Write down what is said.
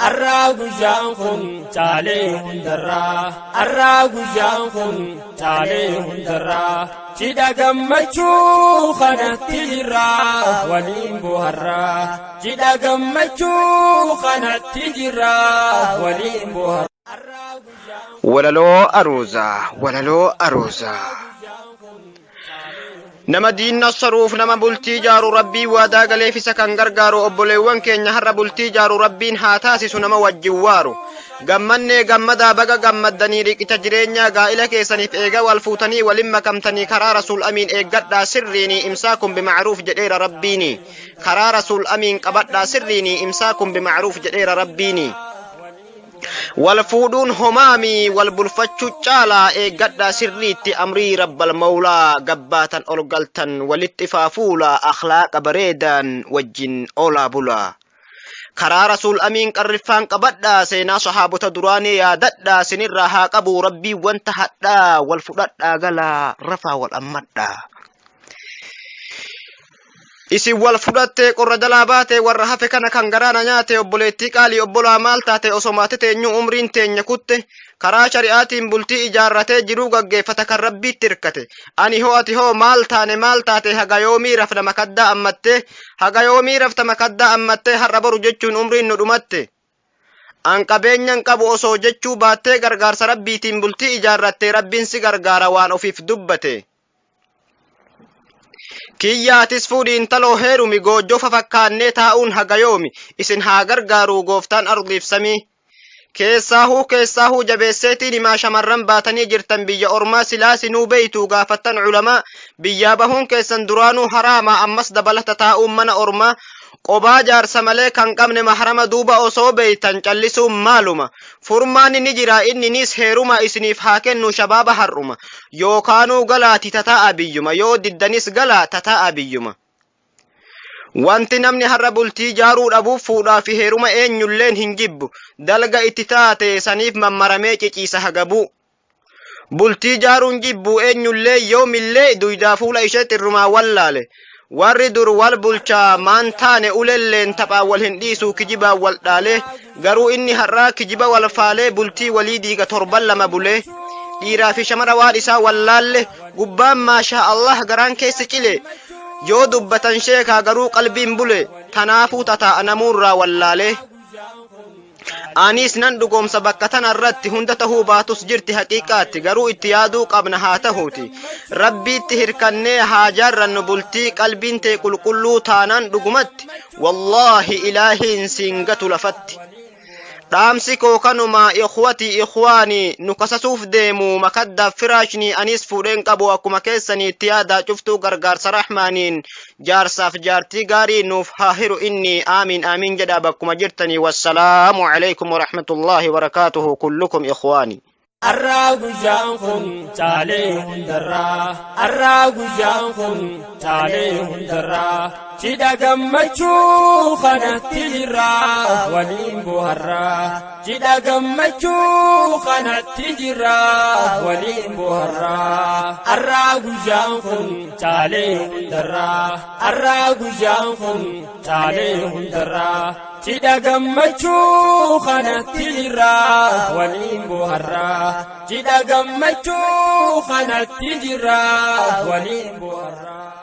الراغ جانكم تعليهم درا الراغ جانكم تعليهم درا جدا جمچو خنتجرا ولين بوهرا جدا جمچو خنتجرا ولين بوهرا وللو أروزا نما دين الصروف نما بلتي جارو ربي وادا غلي في سكن غرغارو أبوليوان كينيا هر بلتي جارو ربين هاتاسي نما وجوارو غمني غمدا بغا غمدني ريك تجرينيا غائله كيسني ايغا والفوتني ولما كمتني كرا رسول امين ايغدا سريني امساكم بمعروف جدير ربيني كرا رسول امين قبدا سريني امساكم بمعروف جدير ربيني والفودون همامي والبلفتشو چالا ايغدا سريتي امري رب المولى قباتا اولغلتن والاتفافولا اخلاق بريدان وجن اولا بولا كرا رسول امين قرفان قبدا سينا صحابه دراني يا ددا سنرها قبو ربي وانتهدا والفددا غلا رفا والامدا isi wal fudate qorradalabate warra hafe kana kangarana nyaate obboleetti qaali obbola maaltaate osomaate teenyu umriin teenya kutte karaa shari'aatiin bultii ijaarratee jiruu gaggeeffata kan rabbiitti hirkate ani ho'ati hoo maaltaate hagayoomii rafta makadda ammatte har'a boru jechuun umriin nu dhumatte an qabeenyan qabu osoo jechuu baattee gargaarsa rabbiitiin bultii ijaarrattee rabbiin si gargaara waan ofiif dubbate kiyyaatis fuudhiin taloo heerumi goojjoo fafakkaannee taa'uun hagayoomi isin haa gargaaruu gooftaan ardiif samii keessaahu jabeesseetiin himaa shamarran baatanii jirtan biyya ormaa silaasinuu beeytuu gaafattan culamaa biyyaa bahuun keessan duraanuu haraama ammas dabalata taa'uun mana ormaa qobaa jaarsa malee kan qabne mahrama duuba osoo beeytan callisuun maaluma furmaanni ni jira inninis heeruma isiniif haa kennu shabaaba har'uma yookaanuu galaati tataa'a biyyuma yoo diddanis galaa tataa'a biyyuma wanti namni har'a bultii jaaruu dhabuuf fuudhaa fi heeruma eenyulleen hin jibbu dalga itti taate saniif mammaramee ciciisa hagabu bultii jaaruun jibbu eenyullee yoomillee duydaa fuula isheetti irrumaa wallaale warri dur wal bulchaa maan taane ulelleen taphaa wal hin dhiisuu kijibaa wal dhaale garuu inni har'aa kijiba wal faalee bultii walii diiga torban lama bulee dhiiraa fi shamara waan isaa wallaalle gubbaan maashaa Allah garaan keessa cile yoo dubbatan sheekaa garuu qalbiin bule tanaafuu tataa namuurraa wallaale anis nan dhugoomsa bakka tanarratti hunda tahuu baatus jirti haqiiqaatti garuu itti yaaduu qabna haa tahuuti rabbiitti hirkannee haa jaarrannu bultii qalbiin tee qulqulluu taanaan dhugumatti wallaahi ilaahiin siingatu lafatti dhaamsi koo kanuma ikhwaanii nu kasasuuf deemu makaddaaf firaashni anis fuudheen qabu akkuma keessanii itti yaadaa cuftuu gargaarsa rahmaaniin jaarsaaf jaartii gaarii nuuf haa hiru inni amiin jedhaa bakkuma jirtanii wassalaamu alaykum warahmatullaahi wabarakaatuhu kullukum ikhwaanii الراغ جانكم تعليهم درا الراغ جانكم تعليهم درا جدا جمچو خنتجرا ولين بوهرا جدا جمچو خنتجرا ولين بوهرا الراغ جانكم تعليهم درا الراغ جانكم تعليهم درا جدا جمچو خنتجرا ولين بوهرا جدا جمچو خنتجرا ولين بوهرا